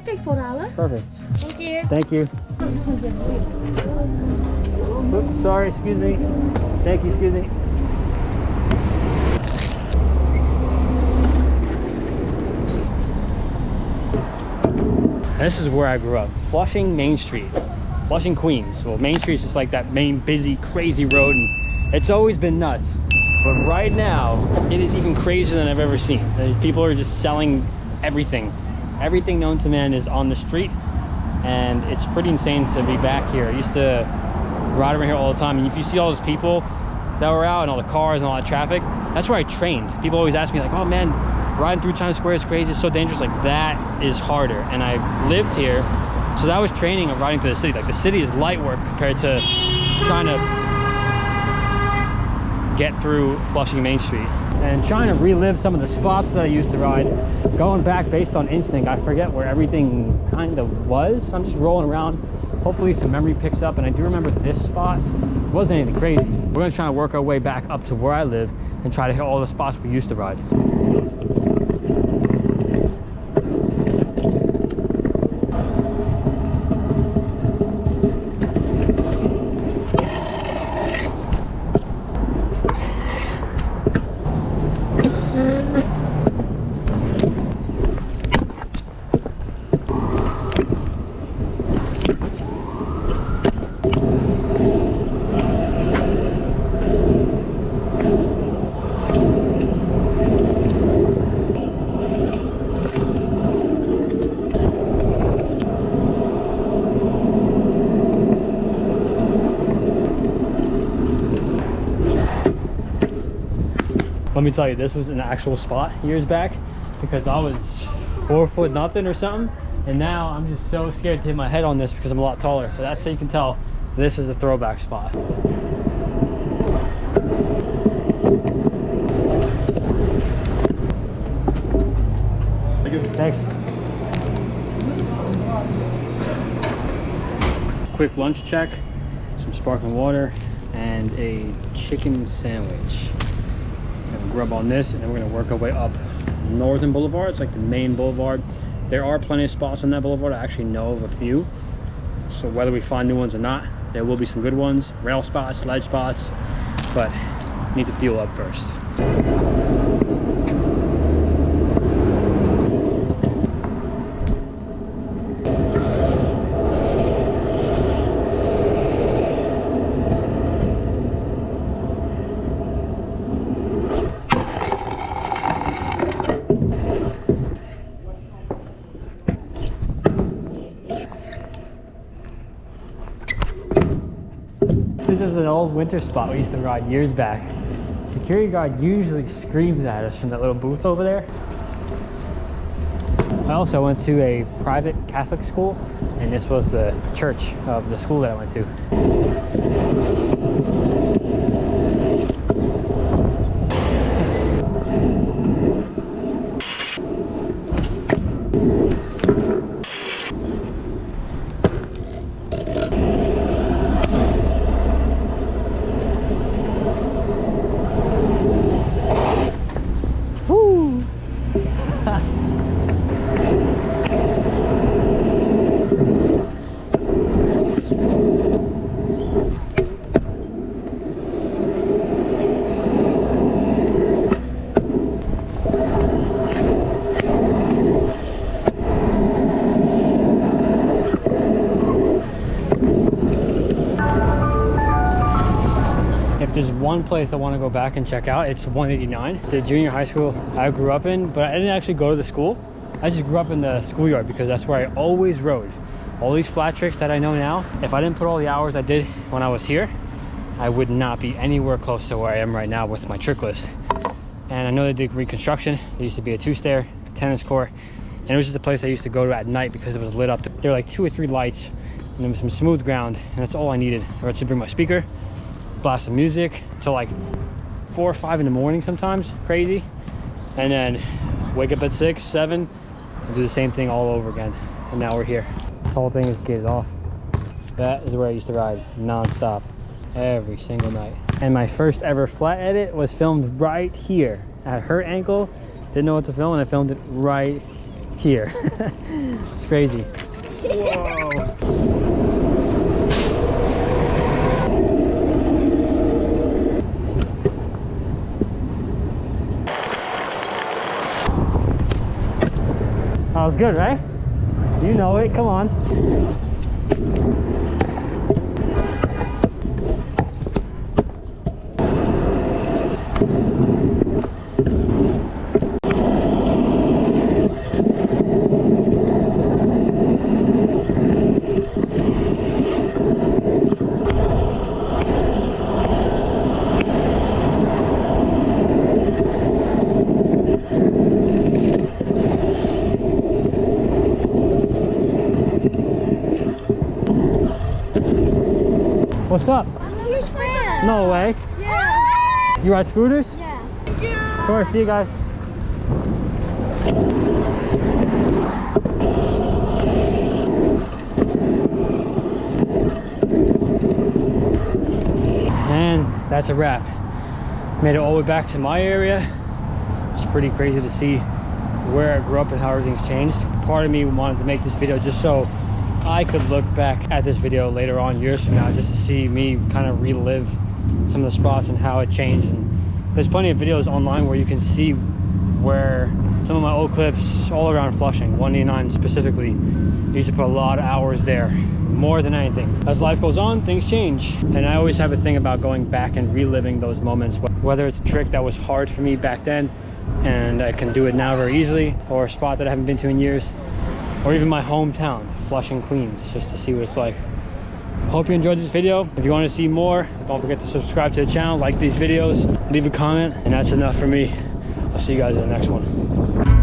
take $4. Perfect. Thank you. Thank you. Oops, sorry, excuse me. Thank you, excuse me. This is where I grew up, Flushing Main Street, Flushing, Queens. Well, Main Street is just like that main busy, crazy road, and it's always been nuts. But right now, it is even crazier than I've ever seen. People are just selling everything. Everything known to man is on the street, and it's pretty insane to be back here. I used to ride around here all the time, and if you see all those people that were out and all the cars and all that traffic, that's where I trained. People always ask me like, oh man, riding through Times Square is crazy, it's so dangerous. Like, that is harder. And I lived here, so that was training of riding through the city. Like, the city is light work compared to trying to get through Flushing Main Street. And trying to relive some of the spots that I used to ride, going back based on instinct. I forget where everything kind of was. I'm just rolling around. Hopefully some memory picks up, and I do remember this spot. It wasn't anything crazy. We're gonna try to work our way back up to where I live and try to hit all the spots we used to ride. Let me tell you, this was an actual spot years back because I was 4 foot nothing or something, and now I'm just so scared to hit my head on this because I'm a lot taller. But that's how you can tell this is a throwback spot. Thanks. Quick lunch check, some sparkling water, and a chicken sandwich. Gonna grub on this, and then we're gonna work our way up Northern Boulevard. It's like the main boulevard. There are plenty of spots on that boulevard. I actually know of a few, so whether we find new ones or not, there will be some good ones, rail spots, ledge spots, but need to fuel up first. This is an old winter spot we used to ride years back. Security guard usually screams at us from that little booth over there. I also went to a private Catholic school, and this was the church of the school that I went to. There's one place I want to go back and check out. It's 189, the junior high school I grew up in, but I didn't actually go to the school. I just grew up in the schoolyard because that's where I always rode. All these flat tricks that I know now, if I didn't put all the hours I did when I was here, I would not be anywhere close to where I am right now with my trick list. And I know they did reconstruction. There used to be a 2-stair tennis court, and it was just a place I used to go to at night because it was lit up. There were like 2 or 3 lights, and there was some smooth ground, and that's all I needed. I would just bring my speaker, blast some music till like 4 or 5 in the morning sometimes, crazy, and then wake up at 6, 7, and do the same thing all over again. And now we're here. This whole thing is gated off. That is where I used to ride non-stop every single night. And my first ever flat edit was filmed right here at Hurt Ankle. Didn't know what to film, and I filmed it right here. It's crazy. Whoa. That was good, right? You know it, come on. What's up? I'm a huge fan. No way. Yeah. You ride scooters? Yeah. Of course, see you guys. And that's a wrap. Made it all the way back to my area. It's pretty crazy to see where I grew up and how everything's changed. Part of me wanted to make this video just so I could look back at this video later on, years from now, just to see me kind of relive some of the spots and how it changed. And there's plenty of videos online where you can see where some of my old clips all around Flushing, 189 specifically, used to put a lot of hours there, more than anything. As life goes on, things change. And I always have a thing about going back and reliving those moments, whether it's a trick that was hard for me back then and I can do it now very easily, or a spot that I haven't been to in years, or even my hometown, Flushing, Queens, just to see what it's like. Hope you enjoyed this video. If you want to see more, don't forget to subscribe to the channel, like these videos, leave a comment, and that's enough for me. I'll see you guys in the next one.